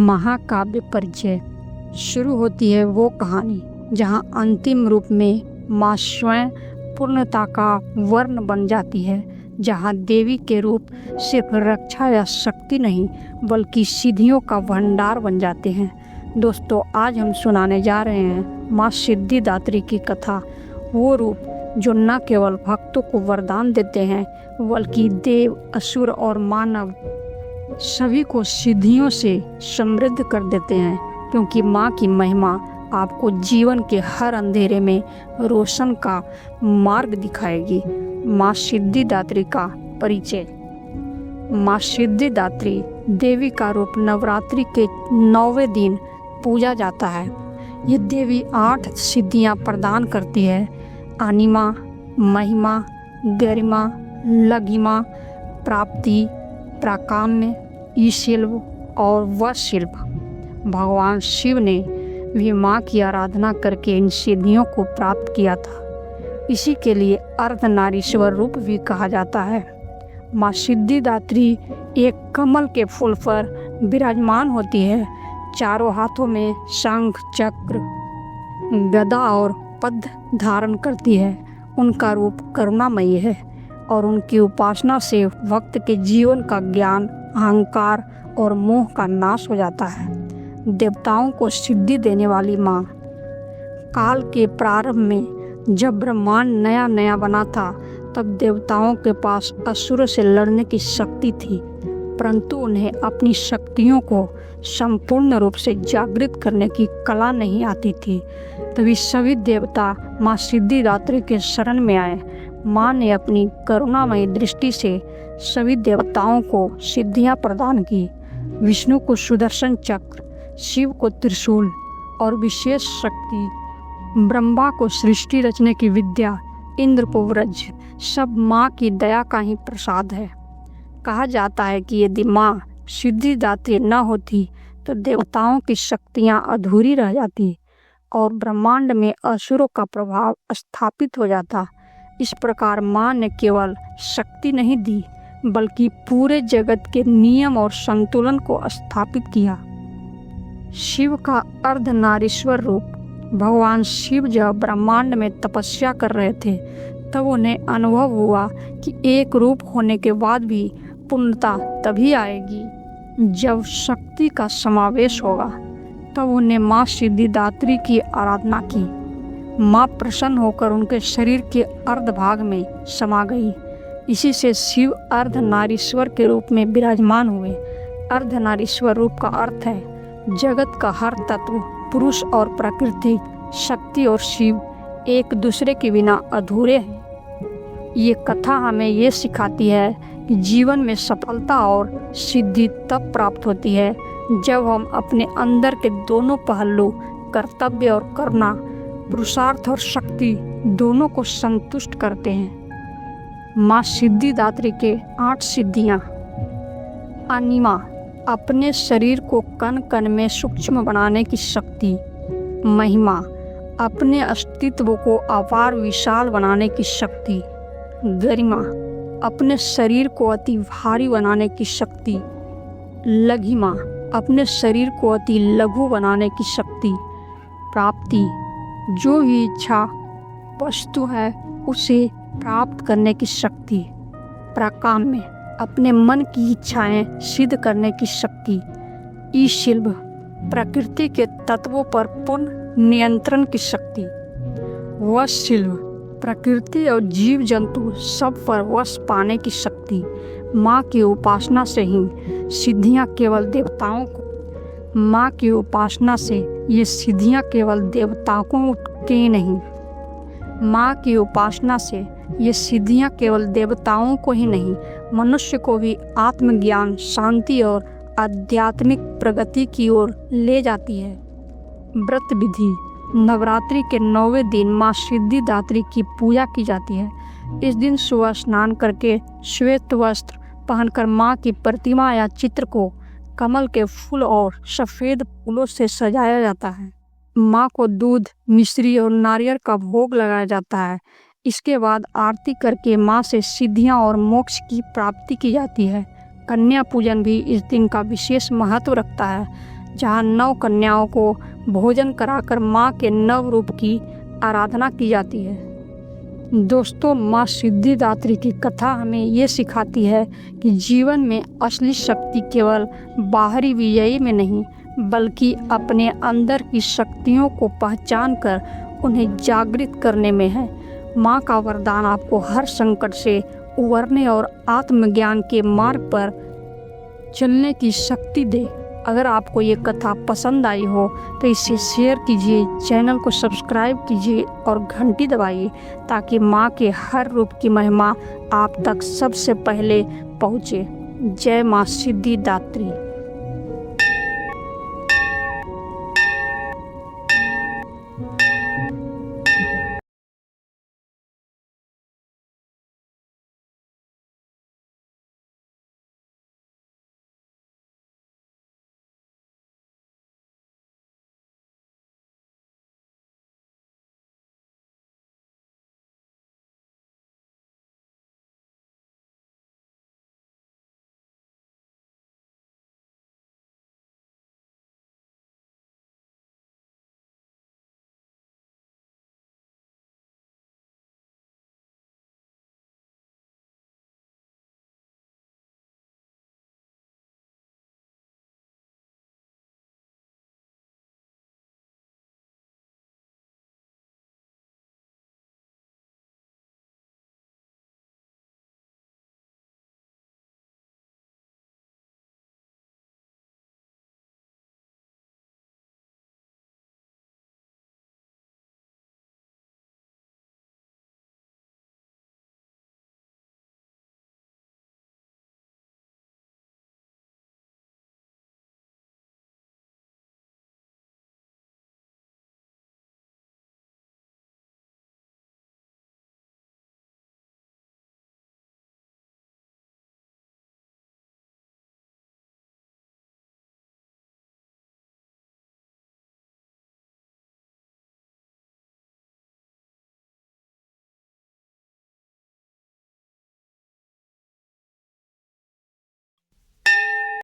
महाकाव्य परिचय। शुरू होती है वो कहानी जहाँ अंतिम रूप में माँ स्वयं पूर्णता का वर्ण बन जाती है, जहाँ देवी के रूप सिर्फ रक्षा या शक्ति नहीं बल्कि सिद्धियों का भंडार बन जाते हैं। दोस्तों, आज हम सुनाने जा रहे हैं माँ सिद्धिदात्री की कथा। वो रूप जो न केवल भक्तों को वरदान देते हैं बल्कि देव, असुर और मानव सभी को सिद्धियों से समृद्ध कर देते हैं, क्योंकि माँ की महिमा आपको जीवन के हर अंधेरे में रोशन का मार्ग दिखाएगी। माँ सिद्धिदात्री का परिचय। माँ सिद्धिदात्री देवी का रूप नवरात्रि के 9वें दिन पूजा जाता है। ये देवी 8 सिद्धियाँ प्रदान करती है: अनिमा, महिमा, गरिमा, लघिमा, प्राप्ति, प्राकाम्य, ईशिल्भ और वशिल्भ। भगवान शिव ने भी माँ की आराधना करके इन सिद्धियों को प्राप्त किया था। इसी के लिए अर्धनारीश्वर रूप भी कहा जाता है। माँ सिद्धिदात्री एक कमल के फूल पर विराजमान होती है। चारों हाथों में शंख, चक्र, गदा और पद्म धारण करती है। उनका रूप करुणामयी है और उनकी उपासना से भक्त के जीवन का ज्ञान, अहंकार और मोह का नाश हो जाता है। देवताओं को सिद्धि देने वाली माँ। काल के प्रारंभ में जब ब्रह्मांड नया नया बना था, तब देवताओं के पास असुरों से लड़ने की शक्ति थी, परंतु उन्हें अपनी शक्तियों को संपूर्ण रूप से जागृत करने की कला नहीं आती थी। तभी सभी देवता माँ सिद्धिदात्री के शरण में आए। माँ ने अपनी करुणामयी दृष्टि से सभी देवताओं को सिद्धियाँ प्रदान की। विष्णु को सुदर्शन चक्र, शिव को त्रिशूल और विशेष शक्ति, ब्रह्मा को सृष्टि रचने की विद्या, इंद्र को वज्र। सब माँ की दया का ही प्रसाद है। कहा जाता है कि यदि माँ सिद्धिदात्री न होती तो देवताओं की शक्तियाँ अधूरी रह जाती और ब्रह्मांड में असुरों का प्रभाव स्थापित हो जाता। इस प्रकार माँ ने केवल शक्ति नहीं दी बल्कि पूरे जगत के नियम और संतुलन को स्थापित किया। शिव का अर्धनारीश्वर रूप। भगवान शिव जब ब्रह्मांड में तपस्या कर रहे थे, तब उन्हें अनुभव हुआ कि एक रूप होने के बाद भी पूर्णता तभी आएगी जब शक्ति का समावेश होगा। तब उन्हें माँ सिद्धिदात्री की आराधना की। माँ प्रसन्न होकर उनके शरीर के अर्धभाग में समा गई। इसी से शिव अर्धनारीश्वर के रूप में विराजमान हुए। अर्धनारीश्वर रूप का अर्थ है जगत का हर तत्व, पुरुष और प्रकृति, शक्ति और शिव एक दूसरे के बिना अधूरे हैं। ये कथा हमें ये सिखाती है कि जीवन में सफलता और सिद्धि तब प्राप्त होती है जब हम अपने अंदर के दोनों पहलू, कर्तव्य और करुणा, पुरुषार्थ और शक्ति दोनों को संतुष्ट करते हैं। माँ सिद्धिदात्री के 8 सिद्धियाँ। अनिमा, अपने शरीर को कण कण में सूक्ष्म बनाने की शक्ति। महिमा, अपने अस्तित्व को अपार विशाल बनाने की शक्ति। गरिमा, अपने शरीर को अति भारी बनाने की शक्ति। लघिमा, अपने शरीर को अति लघु बनाने की शक्ति। प्राप्ति, जो भी इच्छा वस्तु है उसे प्राप्त करने की शक्ति। प्राकाम्य, अपने मन की इच्छाएं सिद्ध करने की शक्ति। ईशिल्भ, प्रकृति के तत्वों पर पूर्ण नियंत्रण की शक्ति। वशिल्भ, प्रकृति और जीव जंतु सब पर वश पाने की शक्ति। माँ की उपासना से ही सिद्धियाँ केवल देवताओं को माँ की उपासना से ये सिद्धियाँ केवल देवताओं के ही नहीं माँ की उपासना से ये सिद्धियाँ केवल देवताओं को ही नहीं, मनुष्य को भी आत्मज्ञान, शांति और आध्यात्मिक प्रगति की ओर ले जाती है। व्रत विधि। नवरात्रि के 9वें दिन माँ सिद्धिदात्री की पूजा की जाती है। इस दिन सुबह स्नान करके श्वेत वस्त्र पहनकर माँ की प्रतिमा या चित्र को कमल के फूल और सफ़ेद फूलों से सजाया जाता है। माँ को दूध, मिश्री और नारियल का भोग लगाया जाता है। इसके बाद आरती करके माँ से सिद्धियाँ और मोक्ष की प्राप्ति की जाती है। कन्या पूजन भी इस दिन का विशेष महत्व रखता है। जहाँ 9 कन्याओं को भोजन कराकर माँ के नव रूप की आराधना की जाती है। दोस्तों, माँ सिद्धिदात्री की कथा हमें ये सिखाती है कि जीवन में असली शक्ति केवल बाहरी विजयी में नहीं, बल्कि अपने अंदर की शक्तियों को पहचान कर उन्हें जागृत करने में है। माँ का वरदान आपको हर संकट से उबरने और आत्मज्ञान के मार्ग पर चलने की शक्ति दे। अगर आपको ये कथा पसंद आई हो तो इसे शेयर कीजिए, चैनल को सब्सक्राइब कीजिए और घंटी दबाइए ताकि माँ के हर रूप की महिमा आप तक सबसे पहले पहुँचे। जय माँ सिद्धिदात्री।